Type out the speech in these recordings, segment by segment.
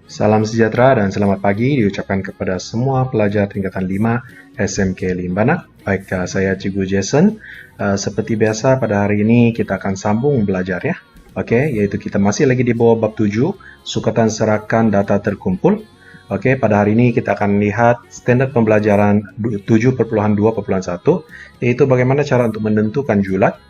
Salam sejahtera dan selamat pagi diucapkan kepada semua pelajar tingkatan 5 SMK Limbanak. Baik, saya Cikgu Jason. Seperti biasa pada hari ini kita akan sambung belajar ya. Oke, yaitu kita masih lagi di bawah bab 7, sukatan serakan data terkumpul. Oke, pada hari ini kita akan lihat standar pembelajaran 7.2.1, yaitu bagaimana cara untuk menentukan julat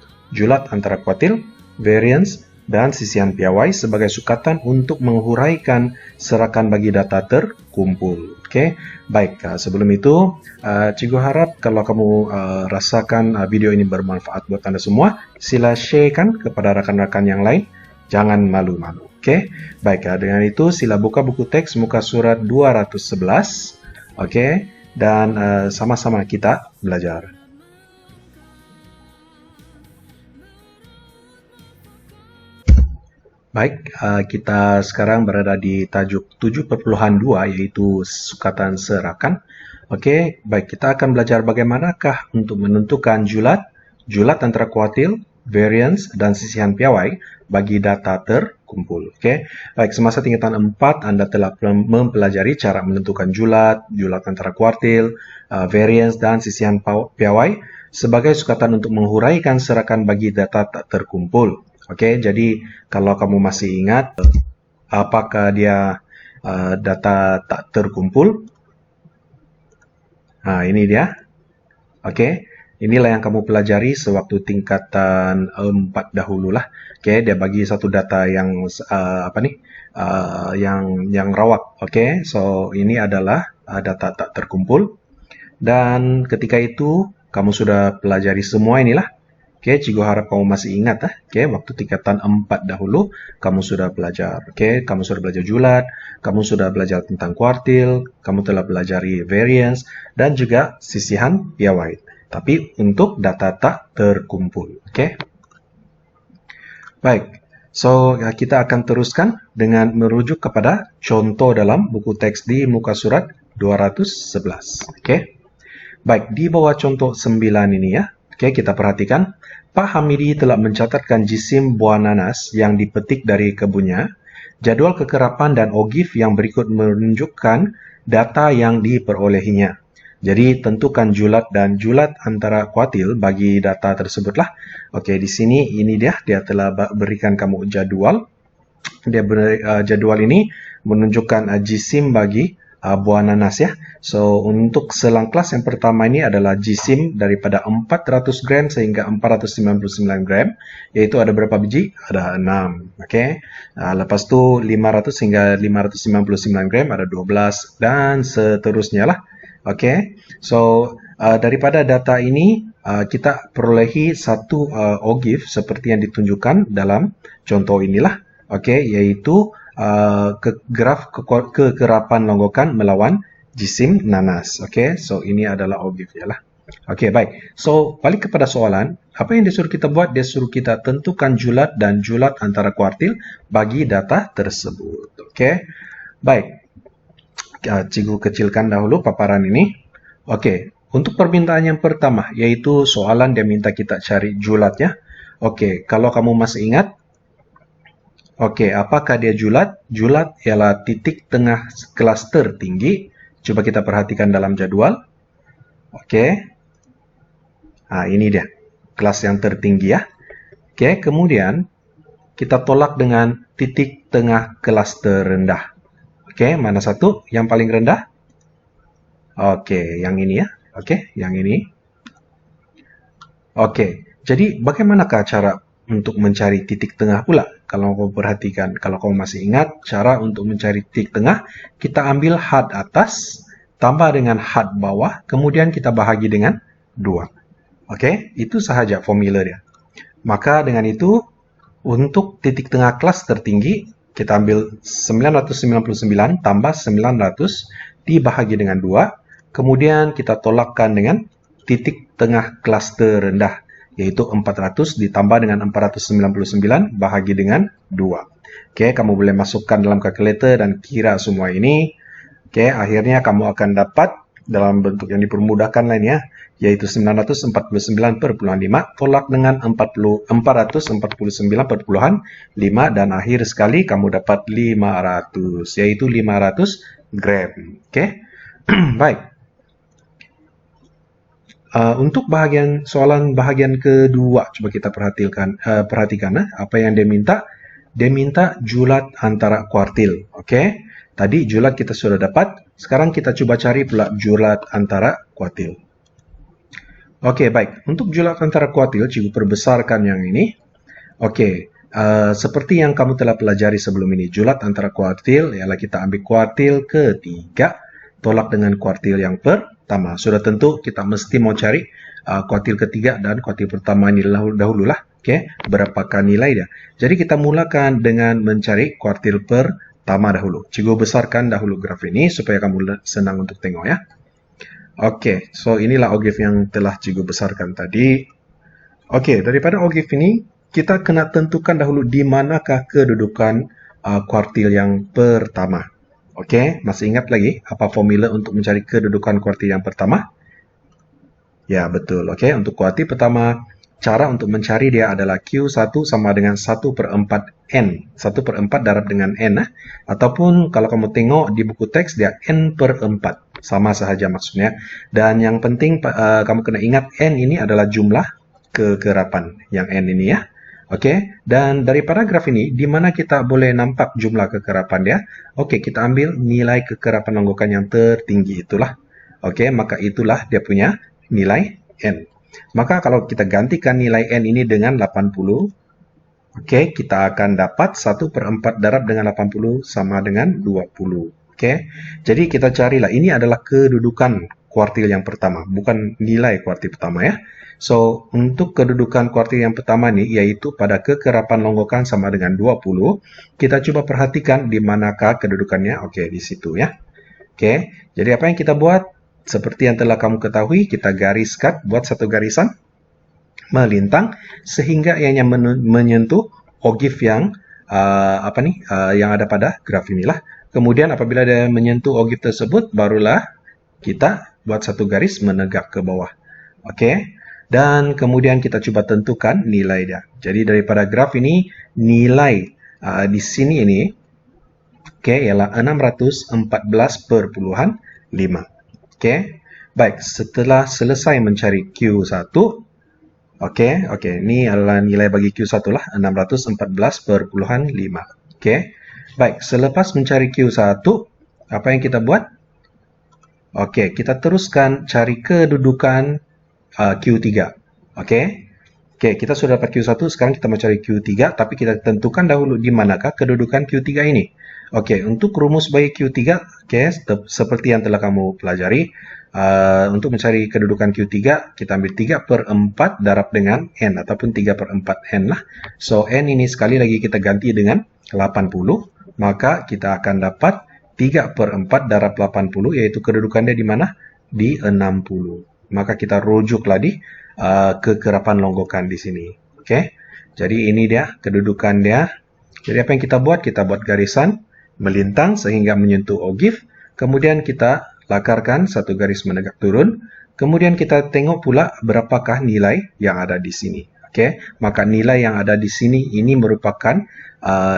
antara kuartil, variance, dan sisian piawai sebagai sukatan untuk menghuraikan serakan bagi data terkumpul. Oke, baik. Sebelum itu, Cikgu harap kalau kamu rasakan video ini bermanfaat buat Anda semua, sila sharekan kepada rakan-rakan yang lain. Jangan malu-malu. Oke, baik. Dengan itu, sila buka buku teks muka surat 211. Oke, dan sama-sama kita belajar. Baik, kita sekarang berada di tajuk 7.2 yaitu sukatan serakan. Oke, baik, kita akan belajar bagaimanakah untuk menentukan julat antara kuartil, variance, dan sisihan piawai bagi data terkumpul. Oke, baik, semasa tingkatan 4 Anda telah mempelajari cara menentukan julat antara kuartil, variance, dan sisihan piawai sebagai sukatan untuk menghuraikan serakan bagi data tak terkumpul. Oke, jadi kalau kamu masih ingat apakah dia data tak terkumpul? Nah, ini dia. Oke, inilah yang kamu pelajari sewaktu tingkatan 4 dahulu lah. Oke, dia bagi satu data yang yang rawak. Oke, so ini adalah data tak terkumpul. Dan ketika itu kamu sudah pelajari semua inilah. Oke, Cikgu harap kamu masih ingat. Oke, waktu tingkatan 4 dahulu, kamu sudah belajar. Oke, kamu sudah belajar julat, kamu sudah belajar tentang kuartil, kamu telah pelajari variance, dan juga sisihan piawai. Tapi untuk data tak terkumpul. Oke. Baik, so kita akan teruskan dengan merujuk kepada contoh dalam buku teks di muka surat 211. Oke. Baik, di bawah contoh 9 ini ya. Oke, kita perhatikan. Pak Hamidi telah mencatatkan jisim buah nanas yang dipetik dari kebunnya. Jadwal kekerapan dan ogif yang berikut menunjukkan data yang diperolehinya. Jadi, tentukan julat antara kuartil bagi data tersebutlah. Oke, di sini ini dia telah berikan kamu jadwal. Jadwal ini menunjukkan jisim bagi buah nanas ya. So, untuk selang kelas yang pertama ini adalah jisim daripada 400 gram sehingga 499 gram. Yaitu ada berapa biji? Ada 6. Oke. Lepas tu 500 hingga 599 gram ada 12 dan seterusnya lah. Oke. So, daripada data ini kita perolehi satu ogif seperti yang ditunjukkan dalam contoh inilah. Oke, yaitu graf kekerapan longgokan melawan jisim nanas. Oke, so ini adalah ogif ya lah. Oke, baik. So, balik kepada soalan. Apa yang disuruh kita buat? Dia suruh kita tentukan julat antara kuartil bagi data tersebut. Oke, baik. Cikgu kecilkan dahulu paparan ini. Oke, untuk permintaan yang pertama, yaitu soalan dia minta kita cari julatnya. Oke, kalau kamu masih ingat, oke, apakah dia julat? Julat ialah titik tengah klaster tinggi. Coba kita perhatikan dalam jadwal. Oke. Nah, ini dia. Kelas yang tertinggi ya. Oke, kemudian kita tolak dengan titik tengah klaster rendah. Oke, mana satu yang paling rendah? Oke, yang ini ya. Oke, yang ini. Oke, jadi bagaimanakah cara untuk mencari titik tengah pula? Kalau kamu perhatikan, kalau kamu masih ingat, cara untuk mencari titik tengah, kita ambil had atas, tambah dengan had bawah, kemudian kita bahagi dengan 2. Oke, itu sahaja formula dia. Maka dengan itu, untuk titik tengah kelas tertinggi, kita ambil 999 tambah 900 dibahagi dengan 2, kemudian kita tolakkan dengan titik tengah klaster rendah, yaitu 400 ditambah dengan 499 bahagi dengan 2. Oke, kamu boleh masukkan dalam kalkulator dan kira semua ini. Oke, akhirnya kamu akan dapat dalam bentuk yang dipermudahkan lainnya, yaitu 949,5 tolak dengan 449,5 dan akhir sekali kamu dapat 500, yaitu 500 gram. Oke, baik. Untuk soalan bahagian kedua, coba kita perhatikan apa yang dia minta. Dia minta julat antara kuartil. Oke, tadi julat kita sudah dapat. Sekarang kita coba cari pula julat antara kuartil. Oke, baik. Untuk julat antara kuartil, cikgu perbesarkan yang ini. Oke, seperti yang kamu telah pelajari sebelum ini, julat antara kuartil ialah kita ambil kuartil ketiga tolak dengan kuartil yang pertama. Sudah tentu kita mesti mau cari kuartil ketiga dan kuartil pertama ini dahulu lah. Oke, berapakah nilai dia? Jadi kita mulakan dengan mencari kuartil pertama dahulu. Cikgu besarkan dahulu graf ini supaya kamu senang untuk tengok ya. Oke, so inilah OGIF yang telah cikgu besarkan tadi. Oke, daripada OGIF ini kita kena tentukan dahulu di manakah kedudukan kuartil yang pertama. Oke, masih ingat lagi apa formula untuk mencari kedudukan kuartil yang pertama? Ya, betul. Oke, untuk kuartil pertama, cara untuk mencari dia adalah Q1 sama dengan 1/4 N. 1/4 darab dengan N. Ataupun kalau kamu tengok di buku teks, dia N/4. Sama sahaja maksudnya. Dan yang penting kamu kena ingat N ini adalah jumlah kekerapan. Yang N ini ya. Oke, dan dari paragraf ini, di mana kita boleh nampak jumlah kekerapan dia? Oke, kita ambil nilai kekerapan longgokan yang tertinggi itulah. Oke, maka itulah dia punya nilai N. Maka kalau kita gantikan nilai N ini dengan 80, oke, kita akan dapat 1/4 darab dengan 80 sama dengan 20. Oke, jadi kita carilah. Ini adalah kedudukan kuartil yang pertama, bukan nilai kuartil pertama ya. So, untuk kedudukan kuartil yang pertama nih, yaitu pada kekerapan longgokan sama dengan 20, kita coba perhatikan di manakah kedudukannya. Oke, di situ ya. Oke, jadi apa yang kita buat? Seperti yang telah kamu ketahui, kita gariskan, buat satu garisan melintang sehingga ianya menyentuh OGIF yang yang ada pada graf inilah. Kemudian apabila dia menyentuh OGIF tersebut, barulah kita buat satu garis menegak ke bawah. Oke, dan kemudian kita coba tentukan nilai dia. Jadi daripada graf ini, nilai di sini ini, oke, ialah 614,5. Oke, baik. Setelah selesai mencari Q1, oke, ini adalah nilai bagi Q1 lah, 614,5. Oke, baik. Selepas mencari Q1, apa yang kita buat? Oke, kita teruskan cari kedudukan Q3. Oke, kita sudah dapat Q1, sekarang kita mau cari Q3, tapi kita tentukan dahulu di manakah kedudukan Q3 ini. Oke, untuk rumus bagi Q3, seperti yang telah kamu pelajari, untuk mencari kedudukan Q3, kita ambil 3/4 darab dengan N, ataupun 3/4 N lah. So, N ini sekali lagi kita ganti dengan 80, maka kita akan dapat 3/4 darab 80, yaitu kedudukannya di mana? Di 60. Maka kita rujuklah di kekerapan longgokan di sini. Oke, jadi ini dia kedudukan dia. Jadi apa yang kita buat? Kita buat garisan melintang sehingga menyentuh OGIF. Kemudian kita lakarkan satu garis menegak turun. Kemudian kita tengok pula berapakah nilai yang ada di sini. Oke, maka nilai yang ada di sini ini merupakan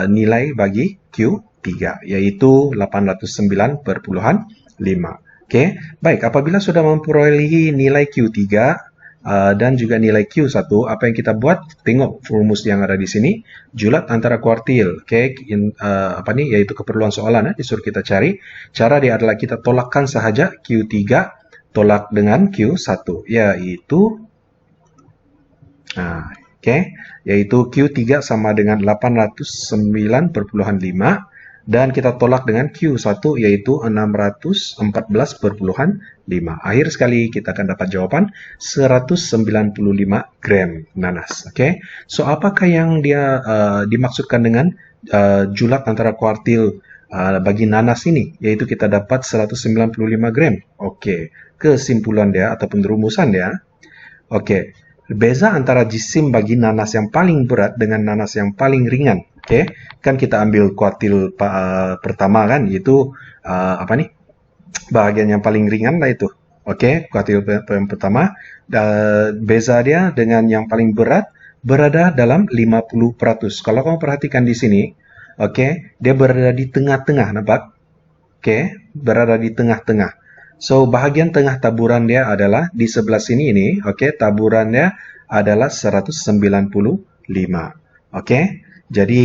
nilai bagi Q3, yaitu 809,5. Oke, baik. Apabila sudah memperolehi nilai Q3 dan juga nilai Q1, apa yang kita buat? Tengok rumus yang ada di sini, julat antara kuartil. Oke, yaitu keperluan soalan disuruh kita cari. Cara dia adalah kita tolakkan sahaja Q3 tolak dengan Q1, yaitu yaitu Q3 sama dengan 809,5 dan kita tolak dengan Q1 yaitu 614,5. Akhir sekali kita akan dapat jawaban 195 gram nanas. Oke, so apakah yang dia dimaksudkan dengan julat antara kuartil bagi nanas ini? Yaitu kita dapat 195 gram. Oke, kesimpulan dia ataupun rumusan dia. Oke, beza antara jisim bagi nanas yang paling berat dengan nanas yang paling ringan. Oke, kan kita ambil kuartil pertama kan, yaitu bahagian yang paling ringan lah itu. Oke, kuartil yang pertama, beza dia dengan yang paling berat berada dalam 50%. Kalau kamu perhatikan di sini, oke, dia berada di tengah-tengah, nampak? Oke, berada di tengah-tengah. So, bahagian tengah taburan dia adalah di sebelah sini ini, oke, taburannya adalah 195. Oke, jadi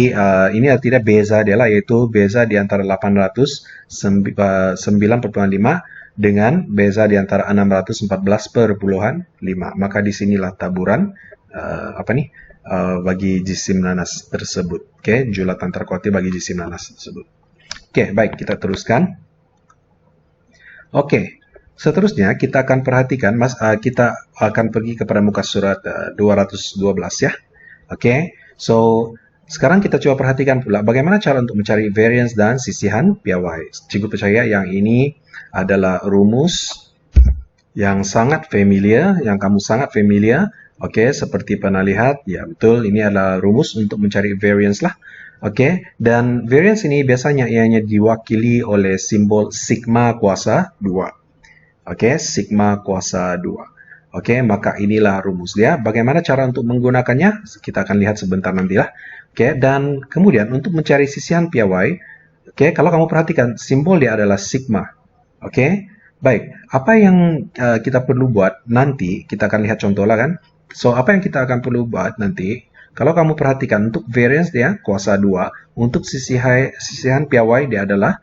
ini tidak beza dia lah, yaitu beza di antara 809,5 dengan beza di antara 614,5. Maka disinilah taburan bagi jisim nanas tersebut. Oke, julatan terkuatnya bagi jisim nanas tersebut. Oke, baik, kita teruskan. Oke, seterusnya kita akan perhatikan, kita akan pergi kepada muka surat 212 ya. Oke, so sekarang kita coba perhatikan pula bagaimana cara untuk mencari variance dan sisihan piawai. Cikgu percaya yang ini adalah rumus yang sangat familiar, yang kamu sangat familiar. Oke, seperti pernah lihat, ya betul, ini adalah rumus untuk mencari variance lah. Oke, dan variance ini biasanya ianya diwakili oleh simbol sigma kuasa 2. Oke, sigma kuasa 2. Oke, maka inilah rumus dia. Bagaimana cara untuk menggunakannya? Kita akan lihat sebentar nantilah. Oke, dan kemudian untuk mencari sisihan piawai, oke, kalau kamu perhatikan simbol dia adalah sigma. Oke, baik. Apa yang kita perlu buat nanti, kita akan lihat contoh lah kan. So, apa yang kita akan perlu buat nanti, kalau kamu perhatikan untuk variance dia kuasa 2, untuk sisihan piawai dia adalah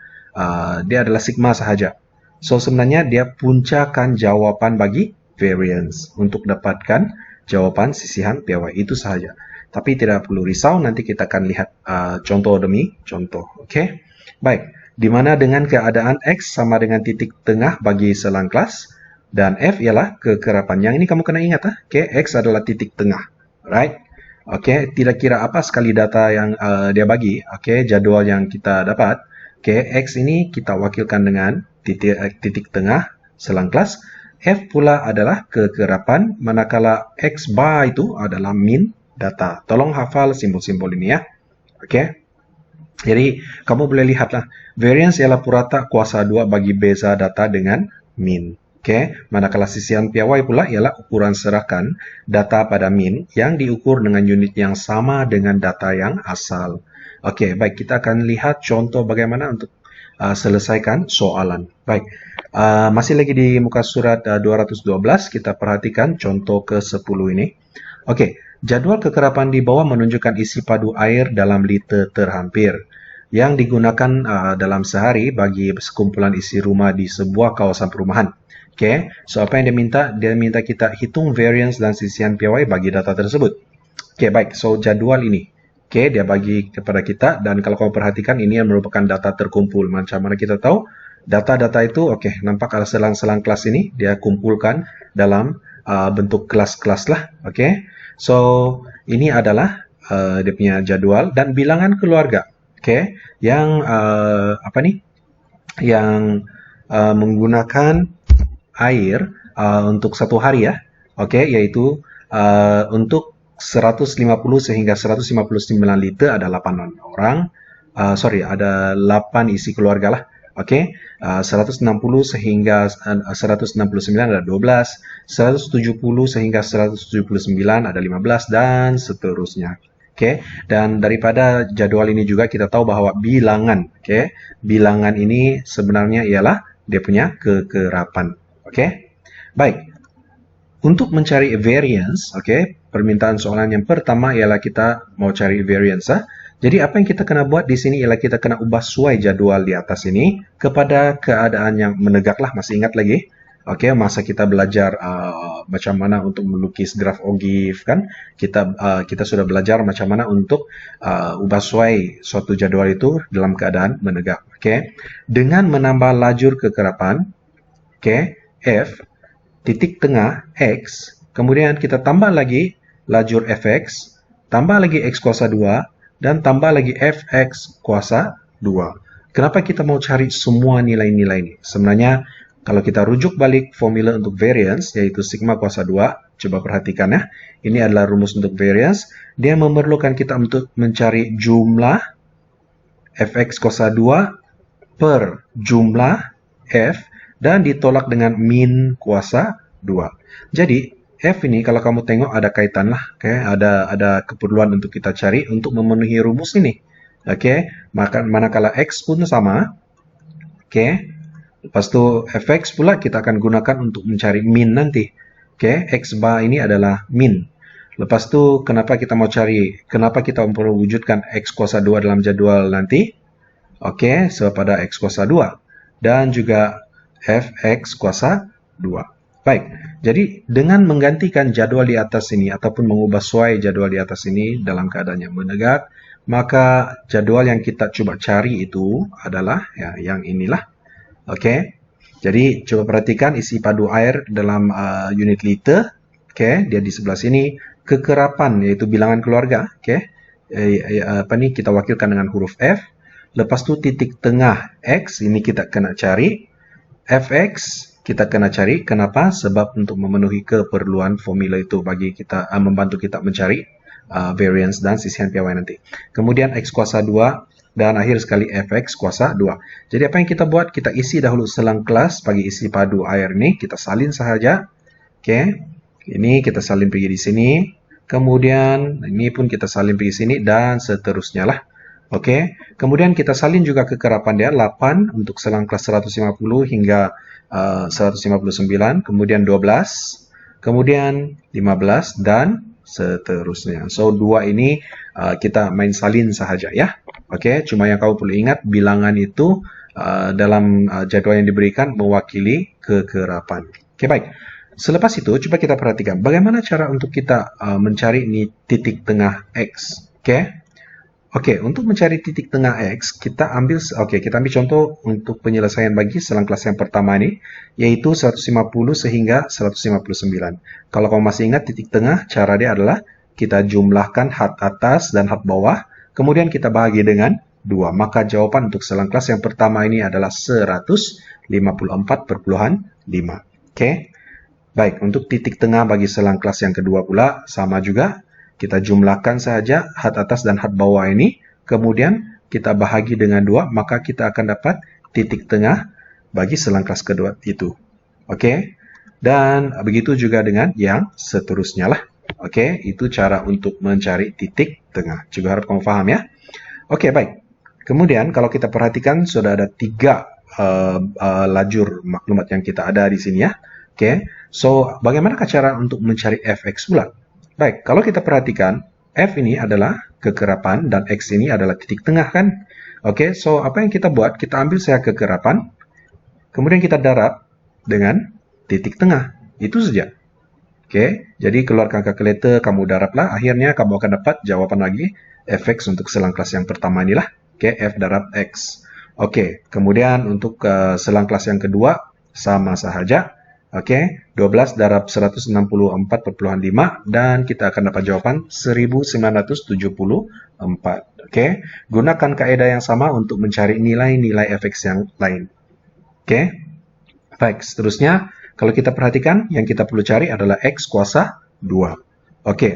sigma sahaja. So, sebenarnya dia puncakan jawaban bagi variance untuk dapatkan jawaban sisihan piawai itu sahaja. Tapi tidak perlu risau, nanti kita akan lihat contoh demi contoh. Oke, baik. Di mana dengan keadaan X sama dengan titik tengah bagi selang kelas, dan F ialah kekerapan. Yang ini kamu kena ingat, Oke, X adalah titik tengah. Right? Oke, tidak kira apa sekali data yang dia bagi. Oke, jadwal yang kita dapat. Oke, X ini kita wakilkan dengan titik tengah selang kelas. F pula adalah kekerapan, manakala X bar itu adalah min data. Tolong hafal simbol-simbol ini ya. Oke. Jadi, kamu boleh lihatlah. Variance ialah purata kuasa 2 bagi beza data dengan min. Oke, manakala sisihan piawai pula ialah ukuran serahkan data pada min yang diukur dengan unit yang sama dengan data yang asal. Oke, baik, kita akan lihat contoh bagaimana untuk selesaikan soalan. Baik, masih lagi di muka surat 212, kita perhatikan contoh ke-10 ini. Oke, jadwal kekerapan di bawah menunjukkan isi padu air dalam liter terhampir yang digunakan dalam sehari bagi sekumpulan isi rumah di sebuah kawasan perumahan. Oke, so apa yang dia minta? Dia minta kita hitung variance dan sisihan piawai bagi data tersebut. Oke, baik. So, jadwal ini. Oke, dia bagi kepada kita. Dan kalau kamu perhatikan, ini yang merupakan data terkumpul. Macam mana kita tahu? Data-data itu, oke, nampak ada selang-selang kelas ini. Dia kumpulkan dalam bentuk kelas-kelas lah. Oke, so ini adalah dia punya jadwal. Dan bilangan keluarga. Oke, yang yang menggunakan air untuk satu hari ya. Oke, yaitu untuk 150 sehingga 159 liter ada 8 orang. Ada 8 isi keluarga lah. Oke, 160 sehingga 169 ada 12, 170 sehingga 179 ada 15 dan seterusnya. Oke, dan daripada jadwal ini juga kita tahu bahwa bilangan, bilangan ini sebenarnya ialah dia punya kekerapan. Oke, baik. Untuk mencari variance, permintaan soalan yang pertama ialah kita mau cari variance. Jadi apa yang kita kena buat di sini ialah kita kena ubah sesuai jadwal di atas ini kepada keadaan yang menegak lah. Masih ingat lagi? Oke, masa kita belajar macam mana untuk melukis graf Ogif kan? Kita sudah belajar macam mana untuk ubah sesuai suatu jadwal itu dalam keadaan menegak. Oke, dengan menambah lajur kekerapan, F, titik tengah, X, kemudian kita tambah lagi lajur Fx, tambah lagi X kuasa 2, dan tambah lagi Fx kuasa 2. Kenapa kita mau cari semua nilai-nilai ini? Sebenarnya, kalau kita rujuk balik formula untuk variance, yaitu sigma kuasa 2, coba perhatikan ya, ini adalah rumus untuk variance, dia memerlukan kita untuk mencari jumlah Fx kuasa 2 per jumlah F dan ditolak dengan min kuasa 2. Jadi, F ini kalau kamu tengok ada kaitan lah, ada keperluan untuk kita cari untuk memenuhi rumus ini. Maka manakala X pun sama, lepas tu Fx pula kita akan gunakan untuk mencari min nanti. X bar ini adalah min. Lepas tu kenapa kita perlu wujudkan X kuasa 2 dalam jadual nanti? Sebab ada X kuasa 2 dan juga Fx kuasa 2. Baik, jadi dengan menggantikan jadual di atas ini ataupun mengubah suai jadual di atas ini dalam keadaan yang menegak, maka jadual yang kita coba cari itu adalah yang inilah. Jadi coba perhatikan isi padu air dalam unit liter. Dia di sebelah sini. Kekerapan yaitu bilangan keluarga. Kita wakilkan dengan huruf F. Lepas tu titik tengah X ini kita kena cari. Fx kita kena cari. Kenapa? Sebab untuk memenuhi keperluan formula itu bagi kita membantu kita mencari variance dan sisihan piawai nanti. Kemudian X kuasa 2 dan akhir sekali Fx kuasa 2. Jadi apa yang kita buat? Kita isi dahulu selang kelas bagi isi padu air ini. Kita salin sahaja. Ini kita salin pergi di sini. Kemudian ini pun kita salin pergi sini dan seterusnya lah. Kemudian kita salin juga kekerapan dia 8 untuk selang kelas 150 hingga 159. Kemudian 12. Kemudian 15 dan seterusnya. So 2 ini kita main salin sahaja ya. Cuma yang kamu perlu ingat bilangan itu dalam jadwal yang diberikan mewakili kekerapan. Baik. Selepas itu, coba kita perhatikan bagaimana cara untuk kita mencari ini titik tengah X. Untuk mencari titik tengah X, kita ambil contoh untuk penyelesaian bagi selang kelas yang pertama ini, yaitu 150 sehingga 159. Kalau kamu masih ingat titik tengah, cara dia adalah kita jumlahkan had atas dan had bawah, kemudian kita bahagi dengan 2. Maka jawaban untuk selang kelas yang pertama ini adalah 154,5. Baik, untuk titik tengah bagi selang kelas yang kedua pula, sama juga. Kita jumlahkan saja had atas dan had bawah ini. Kemudian kita bahagi dengan 2, maka kita akan dapat titik tengah bagi selang kelas kedua itu. Dan begitu juga dengan yang seterusnya lah. Itu cara untuk mencari titik tengah. Juga harap kamu paham ya. Baik. Kemudian kalau kita perhatikan sudah ada 3 lajur maklumat yang kita ada di sini ya. So bagaimanakah cara untuk mencari Fx pula? Baik, kalau kita perhatikan F ini adalah kekerapan dan X ini adalah titik tengah kan? So apa yang kita buat? Kita ambil saja kekerapan, kemudian kita darab dengan titik tengah. Itu saja. Jadi keluarkan kalkulator, kamu darablah. Akhirnya kamu akan dapat jawaban lagi Fx untuk selang kelas yang pertama inilah. F darab X. Kemudian untuk selang kelas yang kedua sama sahaja. 12 darab 164,5 dan kita akan dapat jawaban 1974. Gunakan kaidah yang sama untuk mencari nilai-nilai Fx yang lain. Baik, seterusnya kalau kita perhatikan yang kita perlu cari adalah X kuasa 2.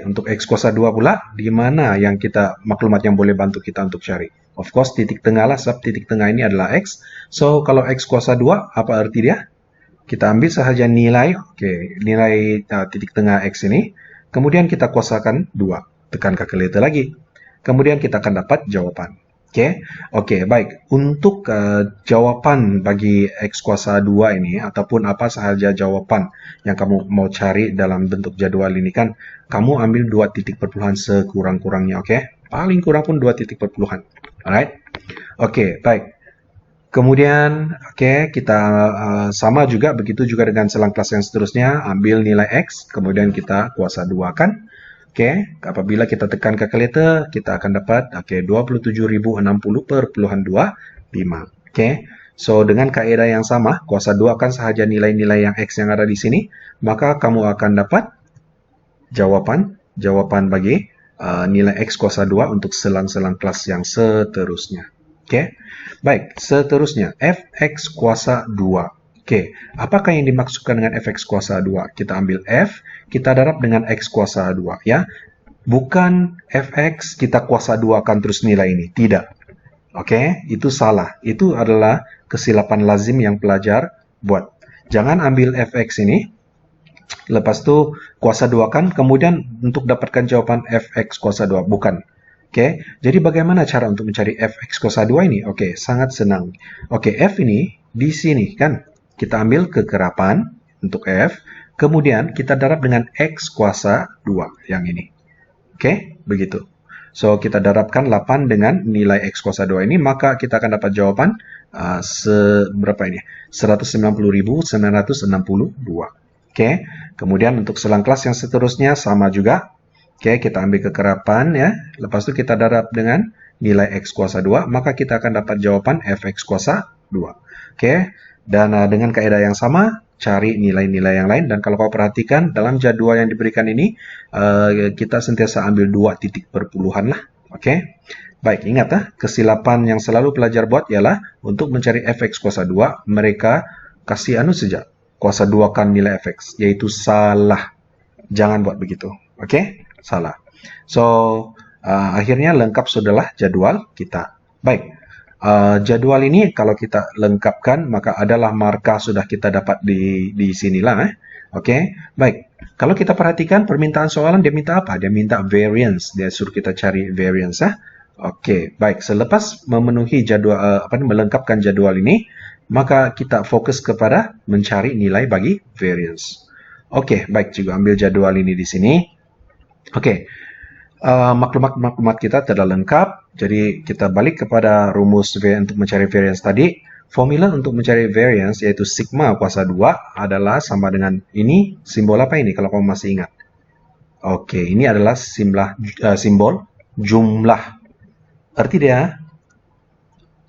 Untuk X kuasa 2 pula, di mana yang maklumat yang boleh bantu kita untuk cari? Of course, titik tengah lah, sebab titik tengah ini adalah X. So, kalau X kuasa 2, apa arti dia? Kita ambil sahaja nilai, nilai titik tengah X ini. Kemudian kita kuasakan 2. Tekan kalkulator lagi. Kemudian kita akan dapat jawaban. Baik. Untuk jawaban bagi X kuasa 2 ini, ataupun apa sahaja jawaban yang kamu mau cari dalam bentuk jadwal ini kan, kamu ambil 2 titik perpuluhan sekurang-kurangnya, Paling kurang pun 2 titik perpuluhan. Alright? Baik. Kemudian, kita sama juga, begitu juga dengan selang kelas yang seterusnya, ambil nilai X, kemudian kita kuasa 2 kan. Apabila kita tekan kalkulator, kita akan dapat 27.060,25. So, dengan kaidah yang sama, kuasa 2 kan sahaja nilai-nilai yang X yang ada di sini, maka kamu akan dapat jawaban bagi nilai X kuasa 2 untuk selang-selang kelas yang seterusnya. Baik, seterusnya Fx kuasa 2. Apakah yang dimaksudkan dengan Fx kuasa 2? Kita ambil F, kita darab dengan X kuasa 2 ya. Bukan Fx kita kuasa 2 kan terus nilai ini, tidak. Itu salah. Itu adalah kesilapan lazim yang pelajar buat. Jangan ambil fx ini, lepas tu kuasa 2 kan, kemudian untuk dapatkan jawaban fx kuasa 2. Bukan. Oke, jadi bagaimana cara untuk mencari fx kuasa 2 ini? Oke, sangat senang. Oke, f ini di sini kan. Kita ambil kekerapan untuk f, kemudian kita darab dengan x kuasa 2 yang ini. Oke, begitu. So, kita darabkan 8 dengan nilai x kuasa 2 ini, maka kita akan dapat jawaban berapa ini? 190.962. Oke, kemudian untuk selang kelas yang seterusnya sama juga. Oke, kita ambil kekerapan ya. Lepas itu kita darab dengan nilai x kuasa 2, maka kita akan dapat jawaban fx kuasa 2. Oke, dan dengan kaidah yang sama, cari nilai-nilai yang lain. Dan kalau kau perhatikan, dalam jadwal yang diberikan ini, kita sentiasa ambil 2 titik perpuluhan lah. Oke, baik, ingat kesilapan yang selalu pelajar buat ialah untuk mencari fx kuasa 2, mereka kasih saja, kuasa 2 kan nilai fx, yaitu salah. Jangan buat begitu. Oke, salah. So, akhirnya lengkap sudahlah jadwal kita. Baik, jadwal ini kalau kita lengkapkan, maka adalah markah sudah kita dapat di sinilah. Oke, baik. Kalau kita perhatikan permintaan soalan, dia minta apa? Dia minta variance. Dia suruh kita cari variance. Oke, baik. Selepas memenuhi jadwal, melengkapkan jadwal ini, maka kita fokus kepada mencari nilai bagi variance. Oke, baik. Juga ambil jadwal ini di sini. Oke, maklumat kita telah lengkap. Jadi kita balik kepada rumus untuk mencari variance tadi. Formula untuk mencari variance yaitu sigma kuasa 2 adalah sama dengan ini. Simbol apa ini kalau kamu masih ingat? Oke, ini adalah simbol jumlah. Arti dia?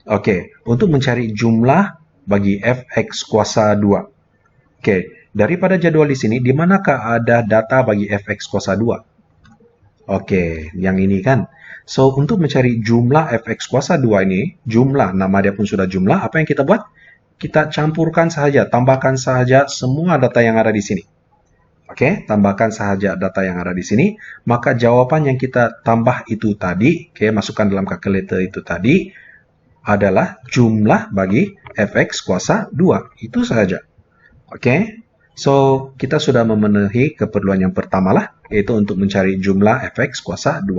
Oke, untuk mencari jumlah bagi fx kuasa 2. Oke, daripada jadwal di sini, di manakah ada data bagi fx kuasa 2? Oke, yang ini kan. So, untuk mencari jumlah fx kuasa 2 ini, jumlah, nama dia pun sudah jumlah, apa yang kita buat? Kita campurkan saja, tambahkan saja semua data yang ada di sini. Oke, tambahkan saja data yang ada di sini, maka jawaban yang kita tambah itu tadi, oke, masukkan dalam kalkulator itu tadi, adalah jumlah bagi fx kuasa 2. Itu saja. Oke, so kita sudah memenuhi keperluan yang pertama lah, yaitu untuk mencari jumlah fx kuasa 2.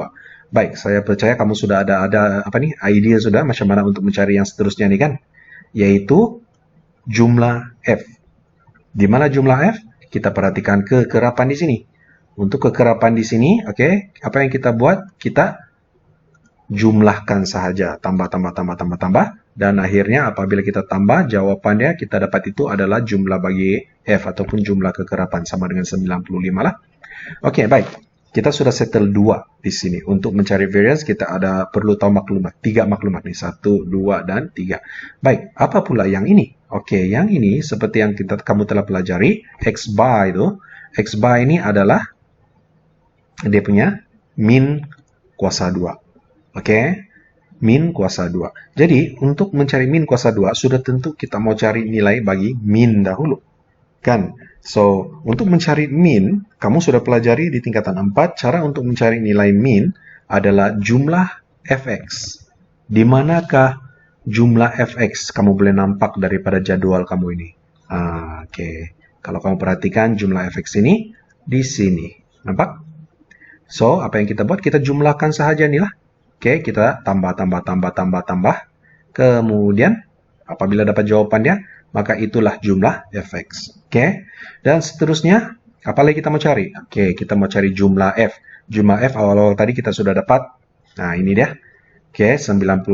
Baik, saya percaya kamu sudah ada idea sudah macam mana untuk mencari yang seterusnya nih kan, yaitu jumlah f. Di mana jumlah f? Kita perhatikan kekerapan di sini. Untuk kekerapan di sini, oke, apa yang kita buat? Kita jumlahkan saja, tambah, dan akhirnya apabila kita tambah, jawabannya kita dapat itu adalah jumlah bagi f ataupun jumlah kekerapan sama dengan 95 lah. Oke, baik. Kita sudah settle 2 di sini. Untuk mencari variance, kita perlu tahu maklumat. 3 maklumat nih. 1, 2, dan 3. Baik, apa pula yang ini? Oke, yang ini seperti yang kamu telah pelajari, x bar itu. X bar ini adalah dia punya min kuasa 2. Oke, min kuasa 2. Jadi, untuk mencari min kuasa 2, sudah tentu kita mau cari nilai bagi min dahulu. Kan? So, untuk mencari min, kamu sudah pelajari di tingkatan 4, cara untuk mencari nilai min adalah jumlah fx. Di manakah jumlah fx? Kamu boleh nampak daripada jadwal kamu ini. Oke. Kalau kamu perhatikan jumlah fx ini, di sini. Nampak? So, apa yang kita buat? Kita jumlahkan sahaja nih lah. Oke, kita tambah. Kemudian, apabila dapat jawabannya, maka itulah jumlah fx. Oke, dan seterusnya, apa lagi kita mau cari? Oke, kita mau cari jumlah f. Jumlah f awal-awal tadi kita sudah dapat. Nah, ini dia. Oke, 95.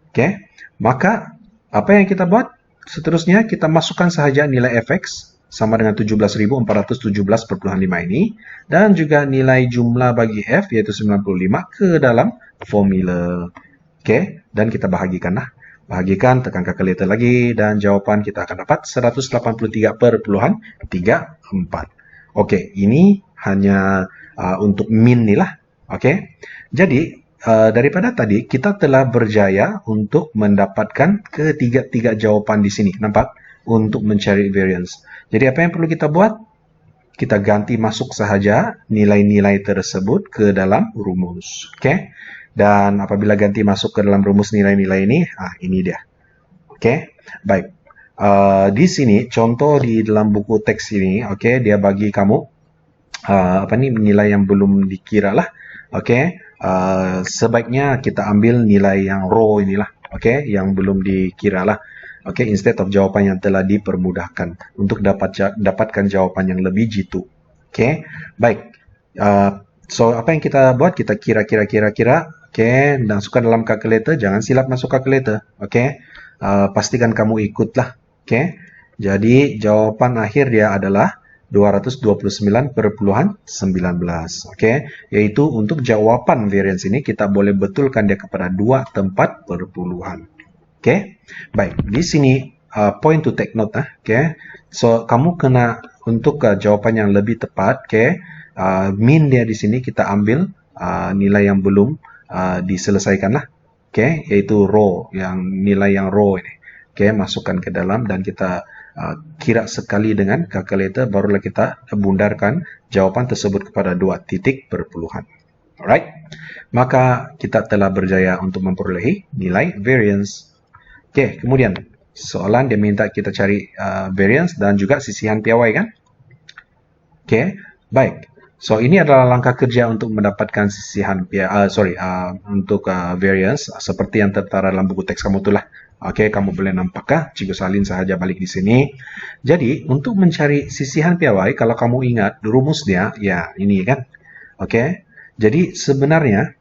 Oke, maka apa yang kita buat? Seterusnya, kita masukkan saja nilai fx sama dengan 17.417,5 ini. Dan juga nilai jumlah bagi f, yaitu 95, ke dalam formula. Oke, dan kita bahagikanlah. Bahagikan, tekan kalkulator lagi, dan jawaban kita akan dapat 183,34. Oke, ini hanya untuk min nih lah. Oke, jadi daripada tadi kita telah berjaya untuk mendapatkan ketiga jawaban di sini. Nampak? Untuk mencari variance. Jadi apa yang perlu kita buat? Kita ganti masuk sahaja nilai-nilai tersebut ke dalam rumus. Oke. Dan apabila ganti masuk ke dalam rumus nilai-nilai ini, ini dia. Oke, baik. di sini contoh di dalam buku teks ini, oke, dia bagi kamu nilai yang belum dikira lah, oke. Sebaiknya kita ambil nilai yang raw inilah, oke, yang belum dikira lah, oke, instead of jawapan yang telah dipermudahkan untuk dapatkan jawapan yang lebih jitu, oke. Baik, so apa yang kita buat, kita kira, oke, masukkan dalam calculator, jangan silap masuk calculator, oke. Pastikan kamu ikutlah, oke. Jadi jawapan akhir dia adalah 229,19, oke, yaitu untuk jawaban variance ini kita boleh betulkan dia kepada 2 tempat perpuluhan, oke. Baik, di sini point to take note, oke. So kamu kena untuk jawapan yang lebih tepat, oke, min dia di sini kita ambil nilai yang belum diselesaikan lah, oke, yaitu raw, yang nilai yang raw ini, oke, masukkan ke dalam dan kita kira sekali dengan calculator, barulah kita bundarkan jawapan tersebut kepada 2 titik perpuluhan. Alright, maka kita telah berjaya untuk memperolehi nilai variance. Oke, kemudian soalan dia minta kita cari variance dan juga sisihan piawai kan? Oke, baik. So ini adalah langkah kerja untuk mendapatkan sisihan untuk variance seperti yang tertera dalam buku teks kamu itulah. Oke, kamu boleh nampakkah? Cikgu salin sahaja balik di sini. Jadi, untuk mencari sisihan piawai, kalau kamu ingat rumusnya, ya ini kan. Oke, jadi sebenarnya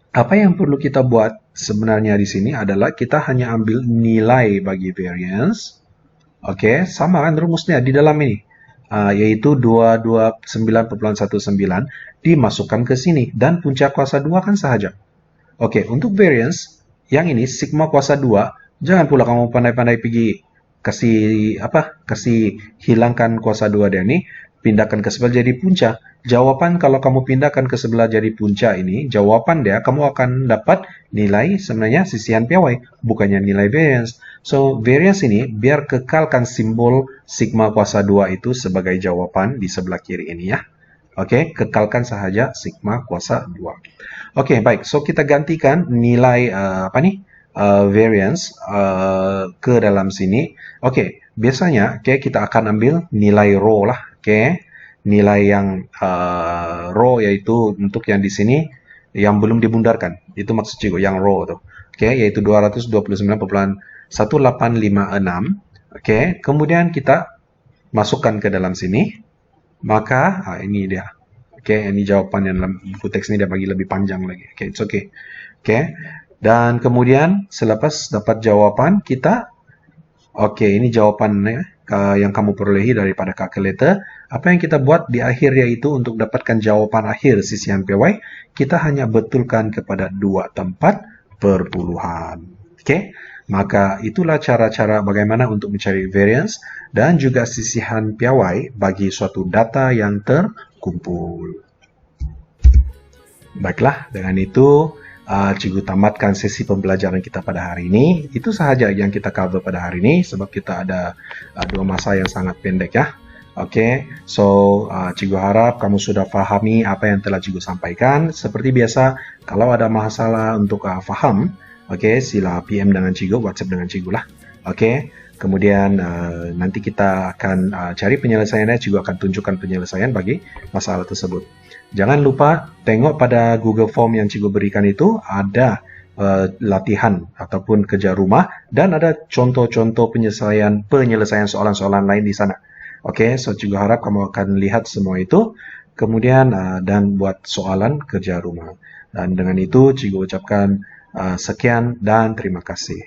apa yang perlu kita buat sebenarnya di sini adalah kita hanya ambil nilai bagi variance. Oke, sama kan rumusnya di dalam ini. Yaitu 229,19 dimasukkan ke sini. Dan punca kuasa 2 kan sahaja. Oke, untuk variance, yang ini sigma kuasa 2, jangan pula kamu pandai-pandai pergi kasih hilangkan kuasa 2 dia ini, pindahkan ke sebelah jadi punca. Jawapan kalau kamu pindahkan ke sebelah jadi punca ini, jawapan dia kamu akan dapat nilai sebenarnya sisihan piawai, bukannya nilai variance. So, variance ini biar kekalkan simbol sigma kuasa 2 itu sebagai jawapan di sebelah kiri ini ya. Oke, kekalkan sahaja sigma kuasa 2. Oke, baik. So, kita gantikan nilai variance ke dalam sini. Oke, biasanya kita akan ambil nilai raw lah. Oke, nilai yang raw yaitu untuk yang di sini yang belum dibundarkan. Itu maksud cikgu yang raw tuh. Oke, yaitu 229,1856. Oke, kemudian kita masukkan ke dalam sini. Maka ini dia. Oke, ini jawaban yang dalam buku teks ini dia bagi lebih panjang lagi. Oke, it's okay. Oke. Dan kemudian selepas dapat jawapan kita, oke, ini jawabannya yang kamu perolehi daripada calculator. Apa yang kita buat di akhir yaitu untuk dapatkan jawapan akhir sisihan piawai, kita hanya betulkan kepada 2 tempat perpuluhan. Oke, maka itulah cara-cara bagaimana untuk mencari variance dan juga sisihan piawai bagi suatu data yang terkumpul. Baiklah, dengan itu cikgu tamatkan sesi pembelajaran kita pada hari ini. Itu sahaja yang kita cover pada hari ini sebab kita ada 2 masa yang sangat pendek ya. Oke, so cikgu harap kamu sudah fahami apa yang telah cikgu sampaikan. Seperti biasa, kalau ada masalah untuk faham, oke, sila PM dengan cikgu, WhatsApp dengan cikgu lah. Oke, kemudian nanti kita akan cari penyelesaiannya, cikgu akan tunjukkan penyelesaian bagi masalah tersebut. Jangan lupa tengok pada Google Form yang cikgu berikan itu, ada latihan ataupun kerja rumah dan ada contoh-contoh penyelesaian soalan-soalan lain di sana. Oke, so cikgu harap kamu akan lihat semua itu, kemudian dan buat soalan kerja rumah. Dan dengan itu cikgu ucapkan sekian dan terima kasih.